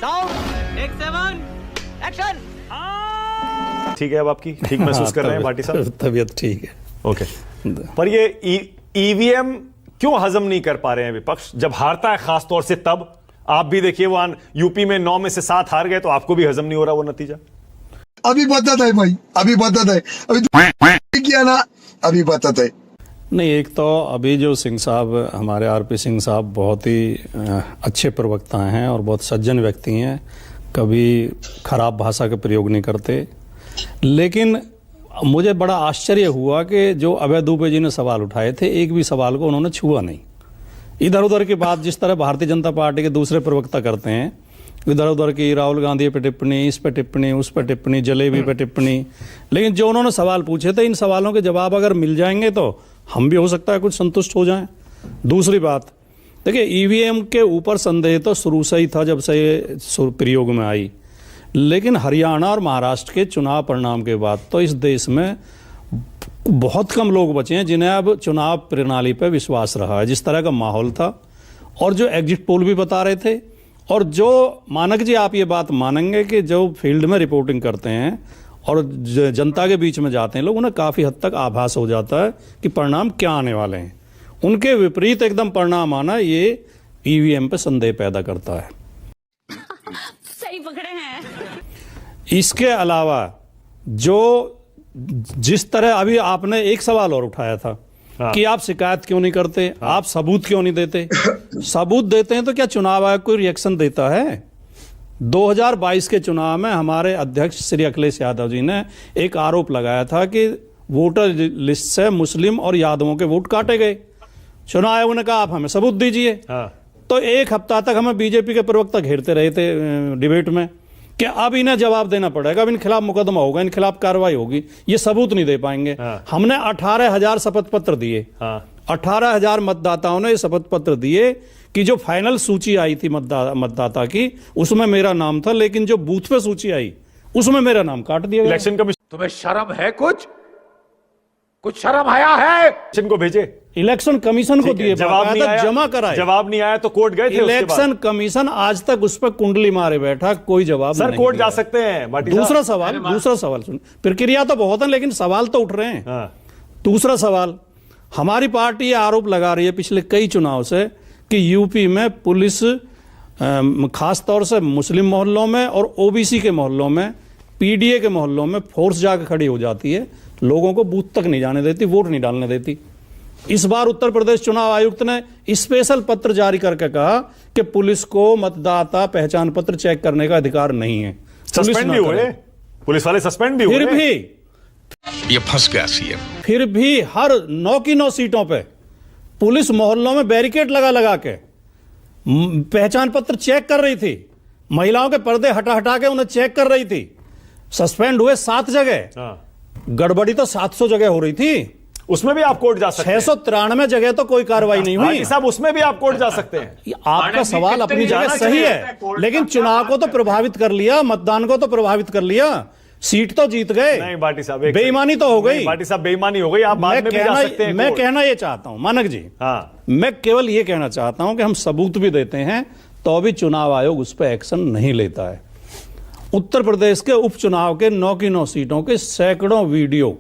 Sound take 7 action. ठीक है, अब आपकी ठीक महसूस कर रहे हैं भाटी साहब? तबीयत ठीक है। ओके, पर ये ईवीएम क्यों हजम नहीं कर पा रहे हैं विपक्ष जब हारता है, खास तौर से तब? आप भी देखिए, वो यूपी में 9 में से 7 हार गए, तो आपको भी हजम नहीं हो रहा वो नतीजा? अभी बताता है भाई, अभी बताता है, अभी किया ना, अभी बताता है। नहीं, एक तो अभी जो सिंह साहब, हमारे आरपी सिंह साहब बहुत ही अच्छे प्रवक्ता हैं और बहुत सज्जन व्यक्ति हैं, कभी खराब भाषा का प्रयोग नहीं करते। लेकिन मुझे बड़ा आश्चर्य हुआ कि जो अभय दुबे जी ने सवाल उठाए थे, एक भी सवाल को उन्होंने छुआ नहीं। इधर उधर की बात जिस तरह भारतीय जनता पार्टी के दूसरे प्रवक्ता करते हैं, इधर उधर की राहुल गांधी पे टिप्पणी, इस पे टिप्पणी, उस पे टिप्पणी, जलेबी पे टिप्पणी। लेकिन जो उन्होंने सवाल पूछे थे, इन सवालों के जवाब अगर मिल जाएंगे तो हम भी हो सकता है कुछ संतुष्ट हो जाएं। दूसरी बात, देखिए, ईवीएम के ऊपर संदेह तो शुरू से ही था जब से ये प्रयोग में आई। लेकिन हरियाणा और महाराष्ट्र के चुनाव परिणाम के बाद तो इस देश में बहुत कम लोग बचे हैं जिन्हें अब चुनाव प्रणाली पर विश्वास रहा है। जिस तरह का माहौल था और जो एग्जिट पोल भी बता रहे थे, और जो मानक जी, आप ये बात मानेंगे कि जो फील्ड में रिपोर्टिंग करते हैं और जनता के बीच में जाते हैं लोग, उन्हें काफ़ी हद तक आभास हो जाता है कि परिणाम क्या आने वाले हैं। उनके विपरीत एकदम परिणाम आना, ये ईवीएम पे संदेह पैदा करता है। सही पकड़े हैं। इसके अलावा जो जिस तरह अभी आपने एक सवाल और उठाया था कि आप शिकायत क्यों नहीं करते, आप सबूत क्यों नहीं देते? सबूत देते हैं तो क्या चुनाव आयोग कोई रिएक्शन देता है? 2022 के चुनाव में हमारे अध्यक्ष श्री अखिलेश यादव जी ने एक आरोप लगाया था कि वोटर लिस्ट से मुस्लिम और यादवों के वोट काटे गए। चुनाव आयोग ने कहा आप हमें सबूत दीजिए। तो एक हफ्ता तक हमें बीजेपी के प्रवक्ता घेरते रहे थे डिबेट में कि अब इन्हें जवाब देना पड़ेगा, अब इन खिलाफ मुकदमा होगा, इन खिलाफ कार्रवाई होगी, ये सबूत नहीं दे पाएंगे। हमने 18,000 शपथ पत्र दिए। 18,000 मतदाताओं ने शपथ पत्र दिए कि जो फाइनल सूची आई थी मतदाता की, उसमें मेरा नाम था, लेकिन जो बूथ पे सूची आई उसमें मेरा नाम काट दिया गया। इलेक्शन कमीशन, तुम्हें शर्म है? कुछ शर्म आया है? इलेक्शन को भेजे, इलेक्शन कमीशन को दिए, जवाब नहीं आया, जमा कराए, जवाब नहीं आया तो कोर्ट गए थे। इलेक्शन कमीशन आज तक उस पर कुंडली मारे बैठा, कोई जवाब सर, कोर्ट जा सकते हैं। दूसरा सवाल सुन, प्रक्रिया तो बहुत है लेकिन सवाल तो उठ रहे हैं। दूसरा सवाल, हमारी पार्टी ये आरोप लगा रही है पिछले कई चुनाव से कि यूपी में पुलिस खास तौर से मुस्लिम मोहल्लों में और ओबीसी के मोहल्लों में, पीडीए के मोहल्लों में फोर्स जाकर खड़ी हो जाती है, लोगों को बूथ तक नहीं जाने देती, वोट नहीं डालने देती। इस बार उत्तर प्रदेश चुनाव आयुक्त ने स्पेशल पत्र जारी करके कहा कि पुलिस को मतदाता पहचान पत्र चेक करने का अधिकार नहीं है। सस्पेंड भी हुए पुलिस वाले, सस्पेंड भी हुए। फिर भी ये फंस गया सीएम। फिर भी हर 9 की 9 सीटों पे पुलिस मोहल्लों में बैरिकेड लगा के पहचान पत्र चेक कर रही थी, महिलाओं के पर्दे हटा के उन्हें चेक कर रही थी। सस्पेंड हुए 7 जगह, गड़बड़ी तो 700 जगह हो रही थी। उसमें भी आप कोर्ट जा सकते हैं। 693 जगह तो कोई कार्रवाई नहीं हुई साहब, उसमें भी आप कोर्ट जा सकते हैं। आपका सवाल अपनी जगह सही है, लेकिन चुनाव को तो प्रभावित कर लिया, मतदान को तो प्रभावित कर लिया, सीट तो जीत गए। नहीं भाटी साहब, बेईमानी तो हो गई। भाटी साहब, बेईमानी हो गई। आप बाद में भी जा सकते हैं। मैं कहना ये चाहता हूं मानक जी, मैं केवल ये कहना चाहता हूं कि हम सबूत भी देते हैं तो भी चुनाव आयोग उस पर एक्शन नहीं लेता है। उत्तर प्रदेश के उपचुनाव के 9 की 9 सीटों के सैकड़ों वीडियो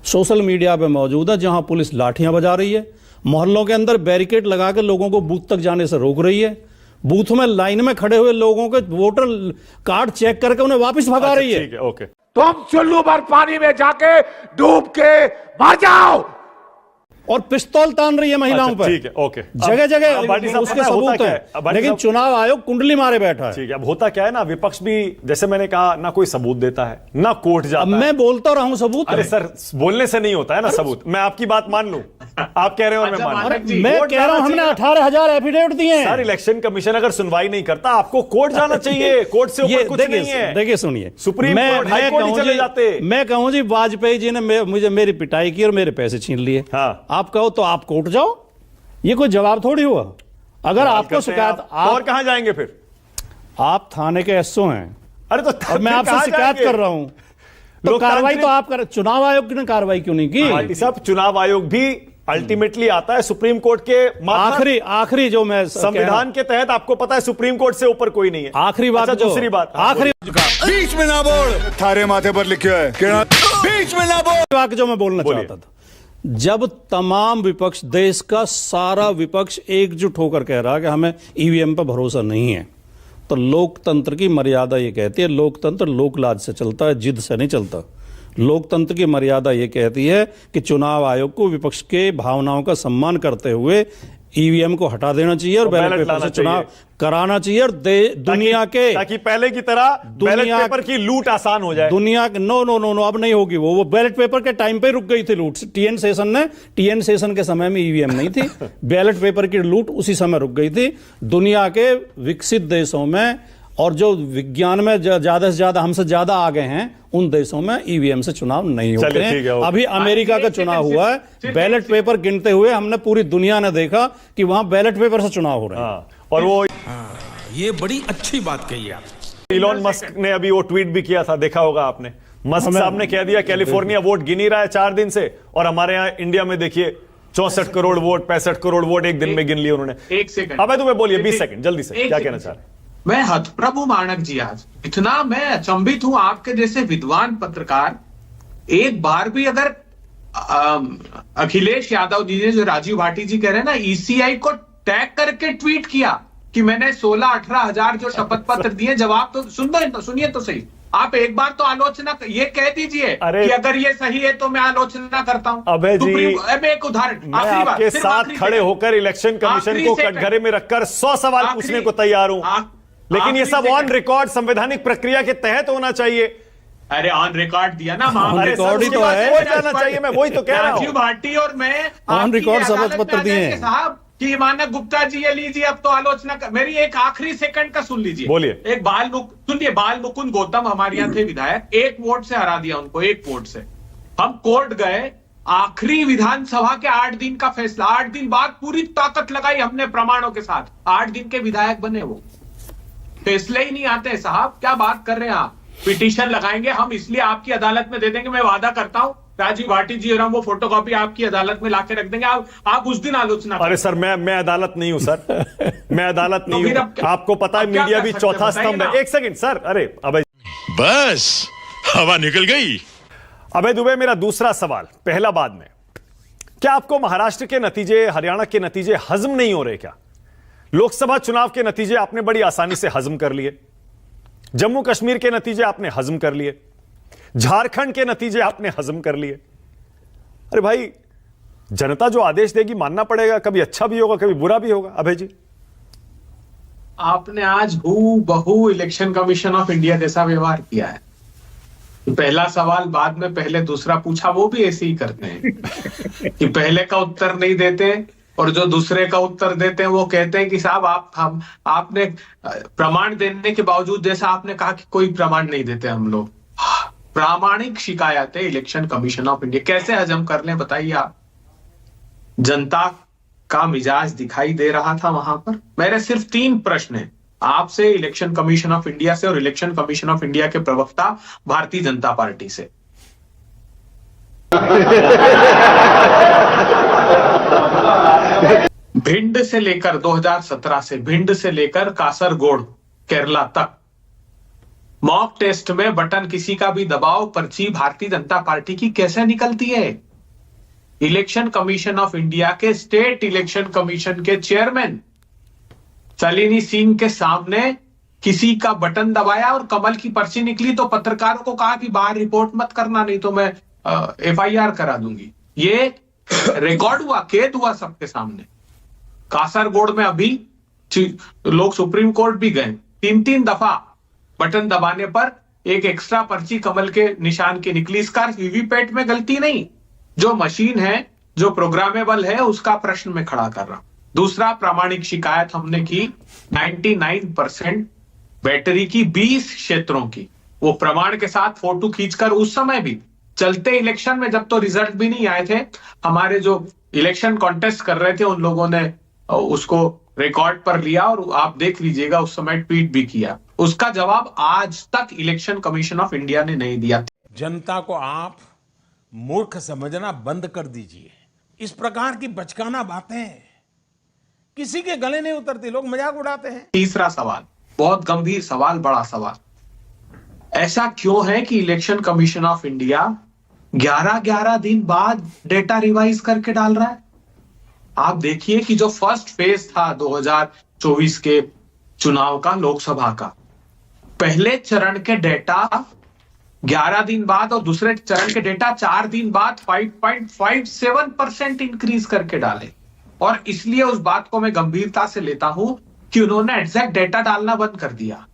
सोशल मीडिया पे मौजूद है, जहां पुलिस लाठियां बजा रही है, मोहल्लों के अंदर बैरिकेड लगा के लोगों को बूथ तक जाने से रोक रही है, बूथ में लाइन में खड़े हुए लोगों के वोटर कार्ड चेक करके उन्हें वापस भगा रही है। ठीक है, ओके। तुम चुल्लू भर पानी में जाके डूब के मर जाओ। और पिस्तौल तान रही है महिलाओं पर। ठीक है, ओके। जगह जगह उसके सबूत है, लेकिन चुनाव आयोग कुंडली मारे बैठा है। ठीक है, अब होता क्या है ना, विपक्ष भी जैसे मैंने कहा ना कोई सबूत देता है ना कोर्ट जाता है। मैं बोलता रहा हूं सबूत। अरे सर, बोलने से नहीं होता है ना सबूत। मैं आपकी बात मान लूं, आप कह रहे हो, मैं कह रहा हूं हमने 18,000 एफिडेविट दिए हैं। सर, इलेक्शन कमीशन अगर सुनवाई नहीं करता, आपको कोर्ट जाना चाहिए। कोर्ट से ऊपर कुछ नहीं है। देखिए सुनिए, सुप्रीम कोर्ट, हाई कोर्ट ही चले जाते। मैं कहूं जी, वाजपेयी जी ने मुझे मेरी पिटाई की और मेरे पैसे छीन लिए। आप कहो तो आप कोर्ट जाओ, ये कोई जवाब थोड़ी हुआ। अगर आपको शिकायत, और कहां जाएंगे फिर? आप थाने के एसओ हैं। अरे तो मैं आपसे शिकायत कर रहा हूं, तो कार्रवाई तो आप कर। चुनाव आयोग ने कार्रवाई क्यों नहीं की? साहब, चुनाव आयोग भी अल्टीमेटली आता है सुप्रीम कोर्ट के मार्फत। आखिरी जो मैं संविधान के तहत आपको पता है सुप्रीम कोर्ट से ऊपर कोई नहीं है। आखिरी बात अच्छा, दूसरी बात, आखिरी बीच में ना बोल, थारे माथे पर लिखा है बीच में ना बोल। बात जो मैं बोलना चाहता था, जब तमाम विपक्ष, देश का सारा विपक्ष एकजुट होकर कह रहा है कि हमें ईवीएम पर भरोसा नहीं है, तो लोकतंत्र की मर्यादा ये कहती है, लोकतंत्र लोकलाज से चलता है, जिद से नहीं चलता। लोकतंत्र की मर्यादा ये कहती है कि चुनाव आयोग को विपक्ष के भावनाओं का सम्मान करते हुए ईवीएम को हटा देना चाहिए और बैलेट पेपर से चुनाव कराना चाहिए, और दुनिया के ताकि पहले की तरह बैलेट पेपर की लूट आसान हो जाए। दुनिया के नो अब नहीं होगी। वो बैलेट पेपर के टाइम पे रुक गई थी लूट। टीएन सेशन के समय में ईवीएम नहीं थी, बैलेट पेपर की लूट उसी समय रुक गई थी। दुनिया के विकसित देशों में और जो विज्ञान में ज्यादा से ज्यादा हमसे ज्यादा आगे हैं, उन देशों में ईवीएम से चुनाव नहीं होते हैं। अभी अमेरिका का चुनाव हुआ है, बैलेट पेपर गिनते हुए हमने पूरी दुनिया ने देखा कि वहां बैलेट पेपर से चुनाव हो रहे हैं। और वो ये बड़ी अच्छी बात कही आप। इलॉन मस्क ने अभी वो ट्वीट भी किया था, देखा होगा आपने। मस्क साहब ने कह दिया कैलिफोर्निया वोट गिन ही रहा है 4 दिन से, और हमारे यहाँ इंडिया में देखिए 64 करोड़ वोट, 65 करोड़ वोट एक दिन में गिन लिए उन्होंने। 1 सेकंड, अब तुम्हें बोलिए 20 सेकंड जल्दी से, क्या कहना चाह रहे हैं? मैं हतप्रभु मानक जी, आज इतना मैं अचंभित हूं, आपके जैसे विद्वान पत्रकार एक बार भी अगर अखिलेश यादव जी ने, जो राजीव भाटी जी कह रहे हैं ना, ईसीआई को टैग करके ट्वीट किया कि मैंने 16-18 हजार जो शपथ पत्र दिए, जवाब तो सुनिए तो सही, आप एक बार तो आलोचना ये कह दीजिए कि अगर ये सही है तो मैं आलोचना करता हूं। अबे जी, मैं एक उदाहरण, मैं आपके साथ खड़े होकर इलेक्शन कमीशन को कटघरे में रखकर 100 सवाल पूछने को तैयार हूं, लेकिन ये सब ऑन रिकॉर्ड संवैधानिक प्रक्रिया के तहत होना चाहिए। अरे ऑन रिकॉर्ड दिया ना, रिकॉर्ड ही तो है, हो जाना चाहिए। मैं वही तो कह रहा हूं, राजीव भाटी और मैं ऑन रिकॉर्ड शपथ पत्र दिए हैं साहब कि मानक गुप्ता जी ये लीजिए, अब तो आलोचना मेरी एक आखिरी सेकंड का सुन लीजिए। बोलिए। एक बाल मुकुंद गौतम हमारे यहाँ थे विधायक, 1 वोट से हरा दिया उनको, 1 वोट से। हम कोर्ट गए, आखिरी विधानसभा के 8 दिन का फैसला, 8 दिन बाद पूरी ताकत लगाई हमने प्रमाणों के साथ, 8 दिन के विधायक बने, वो फैसले ही नहीं आते साहब, क्या बात कर रहे हैं आप? पिटीशन लगाएंगे हम, इसलिए आपकी अदालत में दे देंगे, मैं वादा करता हूं राजीव भाटी जी और हम वो फोटोकॉपी आपकी अदालत में लाके रख देंगे, आप उस दिन आलोचना। अरे सर, मैं अदालत नहीं हूं सर, मैं अदालत नहीं हूं। आपको पता है मीडिया भी चौथा स्तंभ है। 1 सेकंड सर, अरे अबे बस हवा निकल गई। अबे दुबे, मेरा दूसरा सवाल, पहला बाद में, क्या आपको महाराष्ट्र के नतीजे, हरियाणा के नतीजे हजम नहीं हो रहे क्या? लोकसभा चुनाव के नतीजे आपने बड़ी आसानी से हजम कर लिए, जम्मू कश्मीर के नतीजे आपने हजम कर लिए, झारखंड के नतीजे आपने हजम कर लिए। अरे भाई, जनता जो आदेश देगी मानना पड़ेगा, कभी अच्छा भी होगा कभी बुरा भी होगा। अभय जी, आपने आज हूबहू इलेक्शन कमीशन ऑफ इंडिया जैसा व्यवहार किया है। पहला सवाल बाद में पहले दूसरा पूछा, वो भी ऐसे ही करते हैं कि पहले का उत्तर नहीं देते और जो दूसरे का उत्तर देते हैं वो कहते हैं कि साहब आपने प्रमाण देने के बावजूद, जैसा आपने कहा कि कोई प्रमाण नहीं देते हम लोग। प्रामाणिक शिकायतें इलेक्शन कमीशन ऑफ इंडिया कैसे हजम कर लें, बताइए आप? जनता का मिजाज दिखाई दे रहा था वहां पर। मेरे सिर्फ 3 प्रश्न हैं आपसे, इलेक्शन कमीशन ऑफ इंडिया से और इलेक्शन कमीशन ऑफ इंडिया के प्रवक्ता भारतीय जनता पार्टी से। भिंड से लेकर 2017 से भिंड से लेकर कासरगोड केरला तक मॉक टेस्ट में बटन किसी का भी दबाव, पर्ची भारतीय जनता पार्टी की कैसे निकलती है? इलेक्शन कमीशन ऑफ इंडिया के स्टेट इलेक्शन कमीशन के चेयरमैन सलिनी सिंह के सामने किसी का बटन दबाया और कमल की पर्ची निकली तो पत्रकारों को कहा कि बाहर रिपोर्ट मत करना, नहीं तो मैं FIR करा दूंगी। ये रिकॉर्ड हुआ, कैद हुआ सबके सामने। कासरगोड में अभी लोग सुप्रीम कोर्ट भी गए, 3-3 दफा बटन दबाने पर एक एक्स्ट्रा पर्ची कमल के निशान की निकली। इसका वीवीपैट में गलती नहीं, जो मशीन है, जो प्रोग्रामेबल है, उसका प्रश्न में खड़ा कर रहा हूं। दूसरा, प्रामाणिक शिकायत हमने की 99% बैटरी की 20 क्षेत्रों की, वो प्रमाण के साथ फोटो खींचकर उस समय भी चलते इलेक्शन में, जब तो रिजल्ट भी नहीं आए थे, हमारे जो इलेक्शन कॉन्टेस्ट कर रहे थे उन लोगों ने उसको रिकॉर्ड पर लिया और आप देख लीजिएगा उस समय ट्वीट भी किया। उसका जवाब आज तक इलेक्शन कमीशन ऑफ इंडिया ने नहीं दिया। जनता को आप मूर्ख समझना बंद कर दीजिए। इस प्रकार की बचकाना बातें किसी के गले नहीं उतरती, लोग मजाक उड़ाते हैं। तीसरा सवाल, बहुत गंभीर सवाल, बड़ा सवाल, ऐसा क्यों है कि इलेक्शन कमीशन ऑफ इंडिया 11-11 दिन बाद डेटा रिवाइज करके डाल रहा है? आप देखिए कि जो फर्स्ट फेज था 2024 के चुनाव का, लोकसभा का, पहले चरण के डेटा 11 दिन बाद और दूसरे चरण के डेटा 4 दिन बाद 5.57% इंक्रीज करके डाले। और इसलिए उस बात को मैं गंभीरता से लेता हूं कि उन्होंने एग्जैक्ट डेटा डालना बंद कर दिया।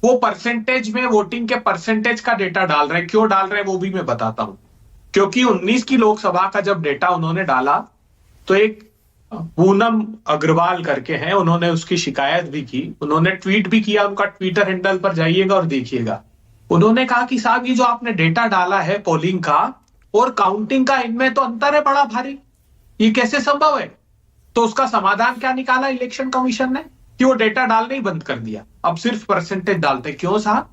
वो परसेंटेज में, वोटिंग के परसेंटेज का डेटा डाल रहे हैं। क्यों डाल रहे हैं वो भी मैं बताता हूं। क्योंकि 19 की लोकसभा का जब डेटा उन्होंने डाला तो एक पूनम अग्रवाल करके हैं, उन्होंने उसकी शिकायत भी की, उन्होंने ट्वीट भी किया, उनका ट्विटर हैंडल पर जाइएगा और देखिएगा। उन्होंने कहा कि साहब ये जो आपने डेटा डाला है पोलिंग का और काउंटिंग का, इनमें तो अंतर है बड़ा भारी, ये कैसे संभव है? तो उसका समाधान क्या निकाला इलेक्शन कमीशन ने कि वो डेटा डालना ही बंद कर दिया, अब सिर्फ परसेंटेज डालते। क्यों साहब?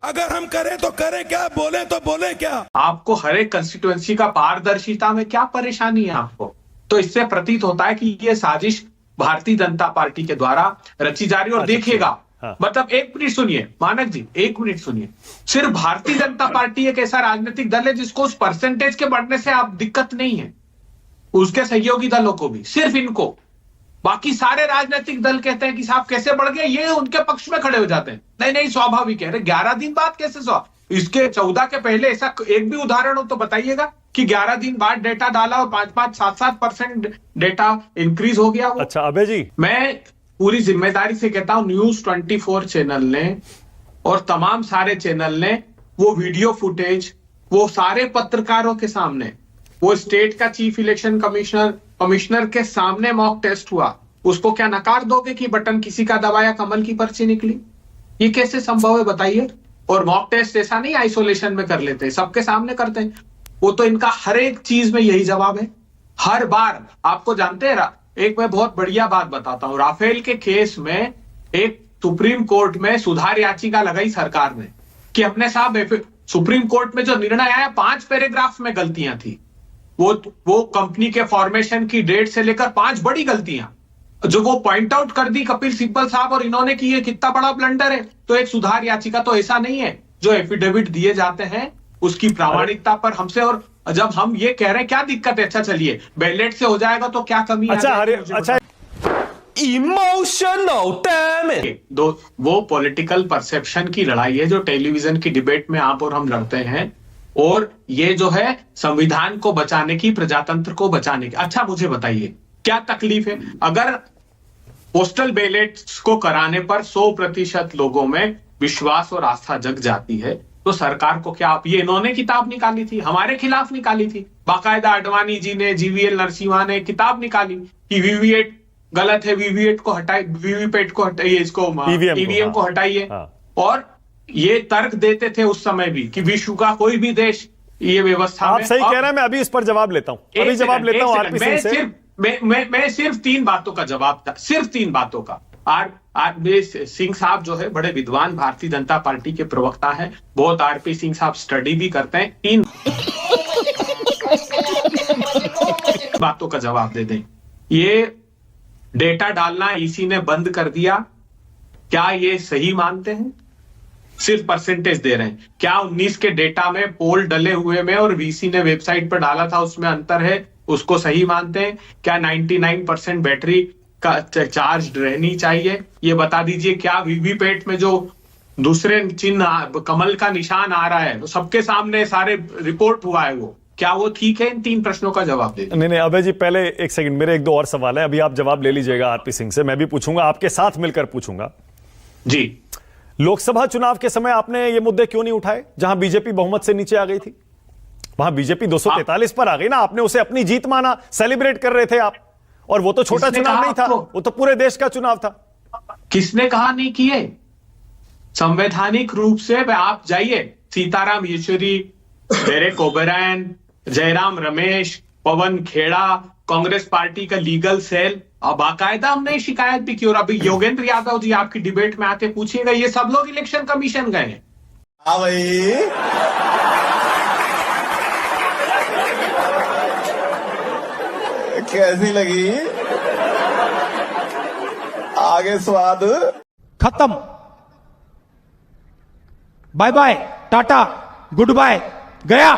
अगर हम करें तो करें क्या, बोले तो बोले क्या? आपको हर एक कंस्टिट्यूएंसी का पारदर्शिता में क्या परेशानी है आपको? तो इससे प्रतीत होता है कि ये साजिश भारतीय जनता पार्टी के द्वारा रची जा रही है। और देखिएगा, हाँ। मतलब 1 मिनट सुनिए मानक जी, 1 मिनट सुनिए। सिर्फ भारतीय जनता पार्टी एक ऐसा राजनीतिक दल है जिसको उस परसेंटेज के बढ़ने से आप दिक्कत नहीं है, उसके सहयोगी दलों को भी, सिर्फ इनको। बाकी सारे राजनीतिक दल कहते हैं कि साहब कैसे बढ़ गए, ये उनके पक्ष में खड़े हो जाते हैं, नहीं नहीं स्वाभाविक है। 11 दिन बाद कैसे इसके 14 के पहले ऐसा एक भी उदाहरण हो तो बताइएगा कि 11 दिन बाद डेटा डाला और 5-5, 7-7% डेटा इंक्रीज हो गया। अच्छा अभय जी, मैं पूरी जिम्मेदारी से कहता हूं, न्यूज 24 चैनल ने और तमाम सारे चैनल ने वो वीडियो फुटेज, वो सारे पत्रकारों के सामने, वो स्टेट का चीफ इलेक्शन कमिश्नर के सामने मॉक टेस्ट हुआ, उसको क्या नकार दोगे कि बटन किसी का दबाया कमल की पर्ची निकली? ये कैसे संभव है बताइए? और मॉक टेस्ट ऐसा नहीं आइसोलेशन में कर लेते, सबके सामने करते हैं। वो तो इनका हर एक चीज में यही जवाब है, हर बार। आपको जानते हैं, एक मैं बहुत बढ़िया बात बताता हूं, राफेल के केस में एक सुप्रीम कोर्ट में सुधार याचिका लगाई सरकार ने कि अपने साहब सुप्रीम कोर्ट में जो निर्णय आया 5 पैराग्राफ में गलतियां थी, वो कंपनी के फॉर्मेशन की डेट से लेकर 5 बड़ी गलतियां जो वो पॉइंट आउट कर दी कपिल सिब्बल साहब और इन्होंने कि ये कितना बड़ा ब्लंडर है। तो एक सुधार याचिका तो ऐसा नहीं है, जो एफिडेविट दिए जाते हैं उसकी प्रामाणिकता पर हमसे, और जब हम ये कह रहे हैं क्या दिक्कत है, अच्छा चलिए बैलेट से हो जाएगा तो क्या कमी है? अच्छा इमोशनल डैमेज। वो पॉलिटिकल परसेप्शन की लड़ाई है जो टेलीविजन की डिबेट में आप और हम लड़ते हैं, और ये जो है संविधान को बचाने की, प्रजातंत्र को बचाने की। अच्छा मुझे बताइए क्या तकलीफ है? अगर पोस्टल बैलेट्स को कराने पर 100% लोगों में विश्वास और आस्था जग जाती है तो सरकार को क्या, आप ये इन्होंने किताब निकाली थी, हमारे खिलाफ निकाली थी, बाकायदा आडवाणी जी ने, जीवीएल नरसिम्हा ने किताब निकाली कि वीवीएट गलत है, वीवीएट को हटाइए, वीवीपैट को हटाइए, इसको ईवीएम को हटाइए। और ये तर्क देते थे उस समय भी कि विश्व का कोई भी देश ये व्यवस्था आप सही कह रहे हैं। मैं अभी इस पर जवाब लेता हूं, अभी जवाब लेता हूं आरपी सिंह से। मैं सिर्फ 3 बातों का जवाब था, सिर्फ 3 बातों का। आरपी सिंह साहब जो है बड़े विद्वान भारतीय जनता पार्टी के प्रवक्ता हैं, बहुत आरपी सिंह साहब स्टडी भी करते हैं। 3 बातों का जवाब दे दें। ये डेटा डालना ईसी ने बंद कर दिया, क्या ये सही मानते हैं? सिर्फ परसेंटेज दे रहे हैं। क्या 19 के डेटा में पोल डले हुए में और वीसी ने वेबसाइट पर डाला था उसमें अंतर है, उसको सही मानते हैं? क्या 99% बैटरी का चार्ज रहनी चाहिए? ये बता दीजिए। क्या वीवीपैट में जो दूसरे चिन्ह कमल का निशान आ रहा है तो सबके सामने सारे रिपोर्ट हुआ है, वो क्या वो ठीक है? इन 3 प्रश्नों का जवाब दे। नहीं अभय जी पहले एक सेकंड, मेरे 1-2 और सवाल है, अभी आप जवाब ले लीजिएगा आरपी सिंह से, मैं भी पूछूंगा, आपके साथ मिलकर पूछूंगा जी। लोकसभा चुनाव के समय आपने ये मुद्दे क्यों नहीं उठाए जहां बीजेपी बहुमत से नीचे आ गई थी? वहां बीजेपी 243 पर आ गई ना, आपने उसे अपनी जीत माना, सेलिब्रेट कर रहे थे आप, और वो तो छोटा चुनाव नहीं था, वो तो पूरे देश का चुनाव था। किसने कहा नहीं किए? संवैधानिक रूप से आप जाइए, सीताराम येचुरी, डेरेक ओबेरॉय, जयराम रमेश, पवन खेड़ा, कांग्रेस पार्टी का लीगल सेल, बाकायदा हमने शिकायत भी की। और अभी योगेंद्र यादव जी आपकी डिबेट में आके पूछिएगा, ये सब लोग इलेक्शन कमीशन गए हैं। कैसी लगी आगे स्वाद खत्म, bye bye, tata, goodbye, गया।